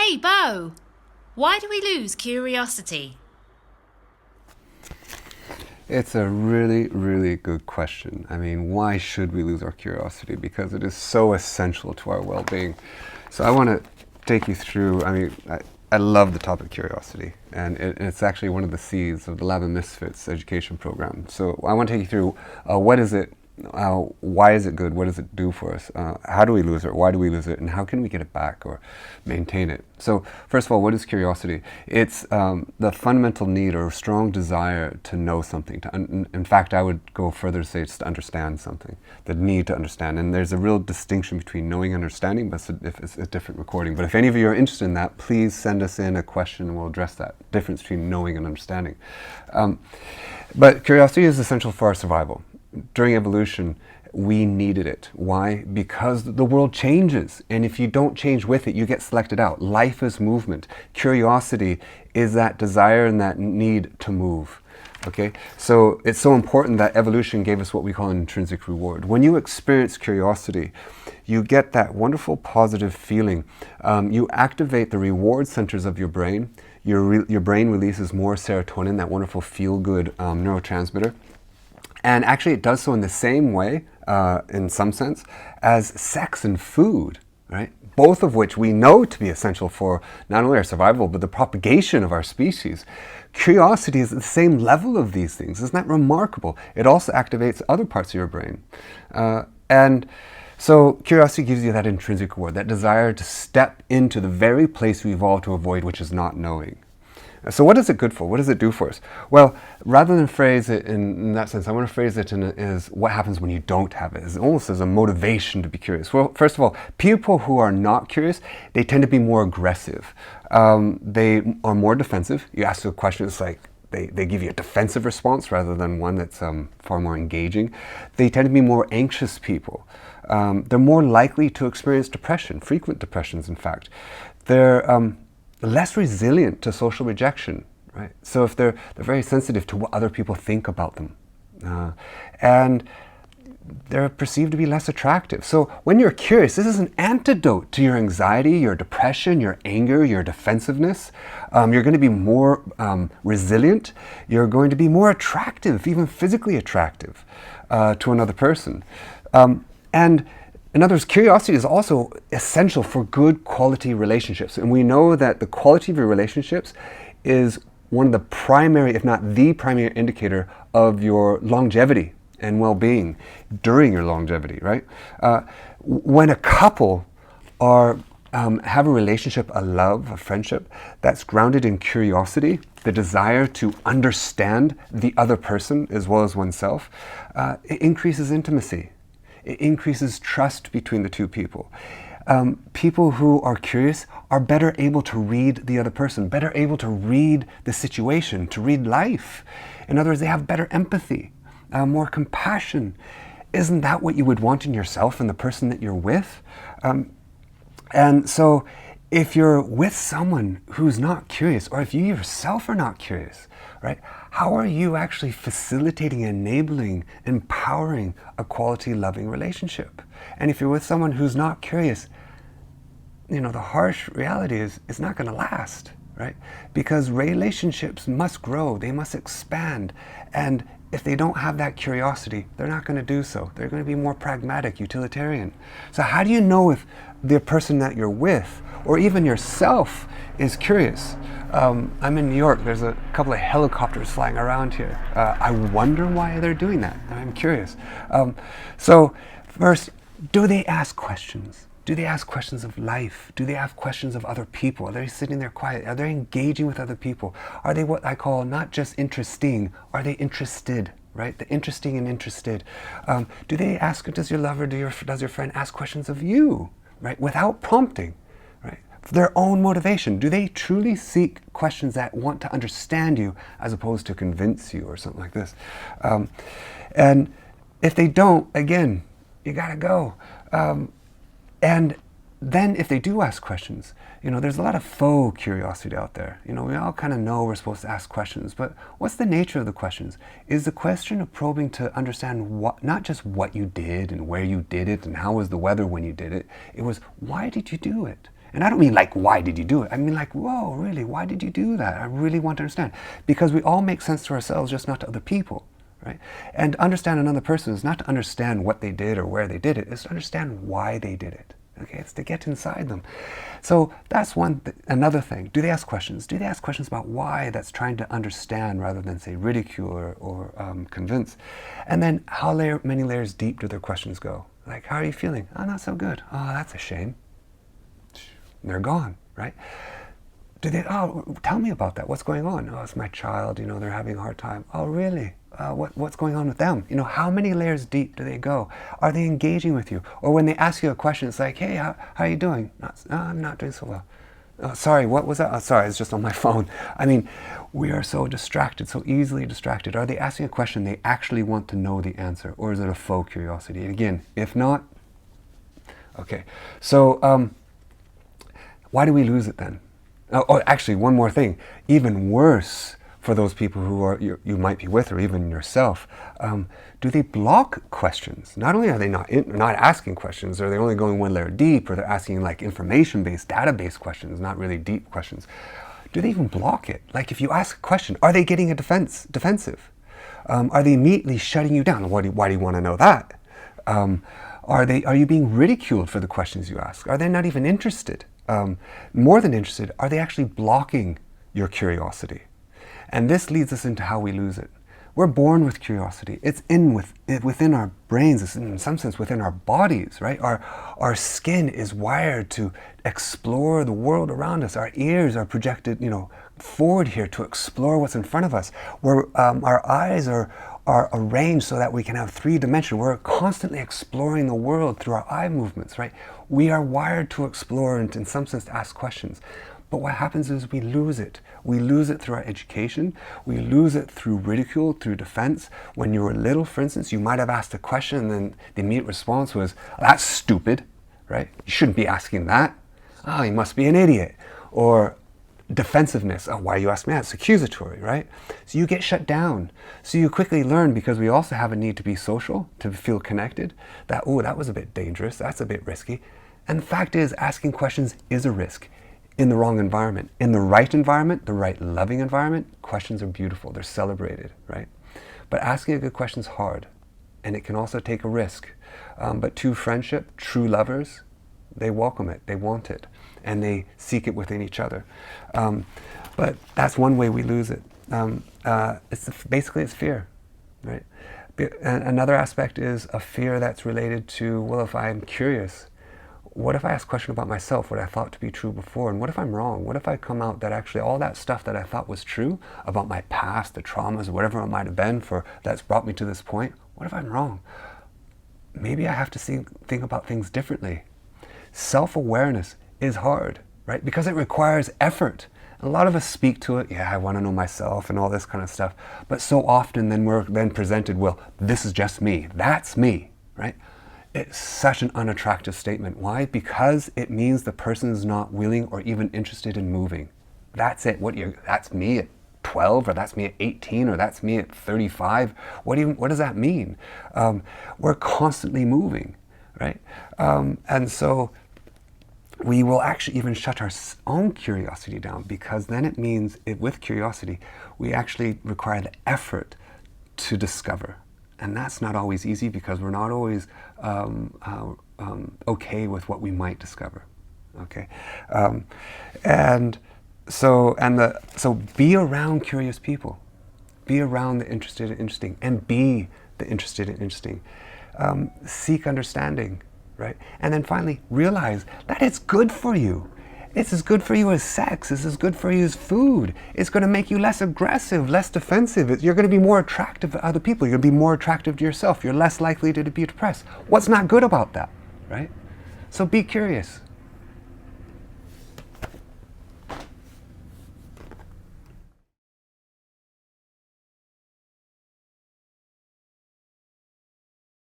Hey, Beau, why do we lose curiosity? It's a really, really good question. I mean, why should we lose our curiosity? Because it is so essential to our well-being. So I want to take you through, I love the topic curiosity, and it's actually one of the C's of the Lab of Misfits education program. So I want to take you through what is it, why is it good, what does it do for us, how do we lose it, why do we lose it, and how can we get it back or maintain it. So first of all, what is curiosity? It's the fundamental need or strong desire to know something. In fact, I would go further to say it's to understand something, the need to understand. And there's a real distinction between knowing and understanding, but it's a different recording. But if any of you are interested in that, please send us in a question and we'll address that difference between knowing and understanding. But curiosity is essential for our survival. During evolution, we needed it. Why? Because the world changes, and if you don't change with it, you get selected out. Life is movement. Curiosity is that desire and that need to move. Okay, so it's so important that evolution gave us what we call an intrinsic reward. When you experience curiosity, you get that wonderful positive feeling. You activate the reward centers of your brain. Your brain releases more serotonin, that wonderful feel-good neurotransmitter. And actually it does so in the same way, in some sense, as sex and food, right? Both of which we know to be essential for not only our survival, but the propagation of our species. Curiosity is at the same level of these things. Isn't that remarkable? It also activates other parts of your brain. And so curiosity gives you that intrinsic reward, that desire to step into the very place we evolved to avoid, which is not knowing. So what is it good for? What does it do for us? Well, rather than phrase it in that sense, I want to phrase it as what happens when you don't have it. It's almost as a motivation to be curious. Well, first of all, people who are not curious, they tend to be more aggressive. They are more defensive. You ask a question, it's like they give you a defensive response rather than one that's far more engaging. They tend to be more anxious people. They're more likely to experience depression, frequent depressions, in fact. They're less resilient to social rejection, right? So if they're very sensitive to what other people think about them, and they're perceived to be less attractive. So when you're curious, this is an antidote to your anxiety, your depression, your anger, your defensiveness. You're going to be more resilient. You're going to be more attractive, even physically attractive to another person. And in other words, curiosity is also essential for good quality relationships. And we know that the quality of your relationships is one of the primary, if not the primary indicator of your longevity and well-being during your longevity, right? When a couple have a relationship, a love, a friendship that's grounded in curiosity, the desire to understand the other person as well as oneself, it increases intimacy. It increases trust between the two people. People who are curious are better able to read the other person, better able to read the situation, to read life. In other words, they have better empathy, more compassion. Isn't that what you would want in yourself and the person that you're with? And so if you're with someone who's not curious, or if you yourself are not curious, right? How are you actually facilitating, enabling, empowering a quality, loving relationship? And if you're with someone who's not curious, the harsh reality is it's not going to last, right? Because relationships must grow, they must expand. And if they don't have that curiosity, they're not going to do so. They're going to be more pragmatic, utilitarian. So how do you know if the person that you're with, or even yourself, is curious? I'm in New York. There's a couple of helicopters flying around here. I wonder why they're doing that. I'm curious. So first, do they ask questions? Do they ask questions of life? Do they ask questions of other people? Are they sitting there quiet? Are they engaging with other people? Are they what I call not just interesting, are they interested? Right? The interesting and interested. Do they ask, does your lover, does your friend ask questions of you? Right? Without prompting. Right? For their own motivation. Do they truly seek questions that want to understand you as opposed to convince you or something like this? And if they don't, again, you gotta go. And then if they do ask questions, there's a lot of faux curiosity out there. We all kind of know we're supposed to ask questions, but what's the nature of the questions? Is the question of probing to understand not just what you did and where you did it and how was the weather when you did it. It was, why did you do it? And I don't mean like, why did you do it? I mean like, whoa, really, why did you do that? I really want to understand. Because we all make sense to ourselves, just not to other people, right? And to understand another person is not to understand what they did or where they did it, it's to understand why they did it. Okay, it's to get inside them. So that's another thing. Do they ask questions? Do they ask questions about why? That's trying to understand rather than say ridicule or convince. And then how many layers deep do their questions go? Like, how are you feeling? Oh, not so good. Oh, that's a shame. They're gone, right? Do they, oh, tell me about that. What's going on? Oh, it's my child, they're having a hard time. Oh, really? What's going on with them? How many layers deep do they go? Are they engaging with you? Or when they ask you a question, it's like, hey, how are you doing? I'm not doing so well. Oh, sorry, what was that? Oh, sorry, it's just on my phone. I mean, we are so distracted, so easily distracted. Are they asking a question they actually want to know the answer? Or is it a faux curiosity? And again, if not, okay. So why do we lose it then? Oh, actually, one more thing. Even worse for those people who you might be with, or even yourself, do they block questions? Not only are they not asking questions, or they're only going one layer deep, or they're asking like information-based, database questions, not really deep questions. Do they even block it? Like if you ask a question, are they getting defensive? Are they immediately shutting you down? Why do you want to know that? Are you being ridiculed for the questions you ask? Are they not even interested? More than interested, are they actually blocking your curiosity? And this leads us into how we lose it. We're born with curiosity. It's within our brains. It's in some sense within our bodies, right? Our skin is wired to explore the world around us. Our ears are projected, forward here to explore what's in front of us. Our eyes are arranged so that we can have 3-dimension. We're constantly exploring the world through our eye movements, right? We are wired to explore and in some sense to ask questions. But what happens is we lose it. We lose it through our education. We lose it through ridicule, through defense. When you were little, for instance, you might have asked a question and then the immediate response was, that's stupid, right? You shouldn't be asking that. Oh, you must be an idiot. Or defensive,ness. Oh, why are you asking me that? It's accusatory, right? So you get shut down. So you quickly learn, because we also have a need to be social, to feel connected, that, oh, that was a bit dangerous. That's a bit risky. And the fact is, asking questions is a risk. In the wrong environment. In the right environment, the right loving environment, questions are beautiful. They're celebrated, right? But asking a good question is hard, and it can also take a risk. But true friendship, true lovers, they welcome it, they want it, and they seek it within each other. But that's one way we lose it. Basically it's fear, right? Another aspect is a fear that's related to, well, if I'm curious, what if I ask a question about myself, what I thought to be true before, and what if I'm wrong? What if I come out that actually all that stuff that I thought was true about my past, the traumas, whatever it might have been that's brought me to this point, what if I'm wrong? Maybe I have to think about things differently. Self-awareness is hard, right? Because it requires effort. A lot of us speak to it, yeah, I want to know myself and all this kind of stuff. But so often then we're then presented, well, this is just me. That's me, right? It's such an unattractive statement. Why? Because it means the person is not willing or even interested in moving. That's it. That's me at 12, or that's me at 18, or that's me at 35. What does that mean? We're constantly moving, right? And so we will actually even shut our own curiosity down, because then it means with curiosity, we actually require the effort to discover. And that's not always easy, because we're not always okay with what we might discover. Okay, so be around curious people, be around the interested and interesting, and be the interested and interesting. Seek understanding, right? And then finally realize that it's good for you. It's as good for you as sex. It's as good for you as food. It's going to make you less aggressive, less defensive. You're going to be more attractive to other people. You're going to be more attractive to yourself. You're less likely to be depressed. What's not good about that, right? So be curious.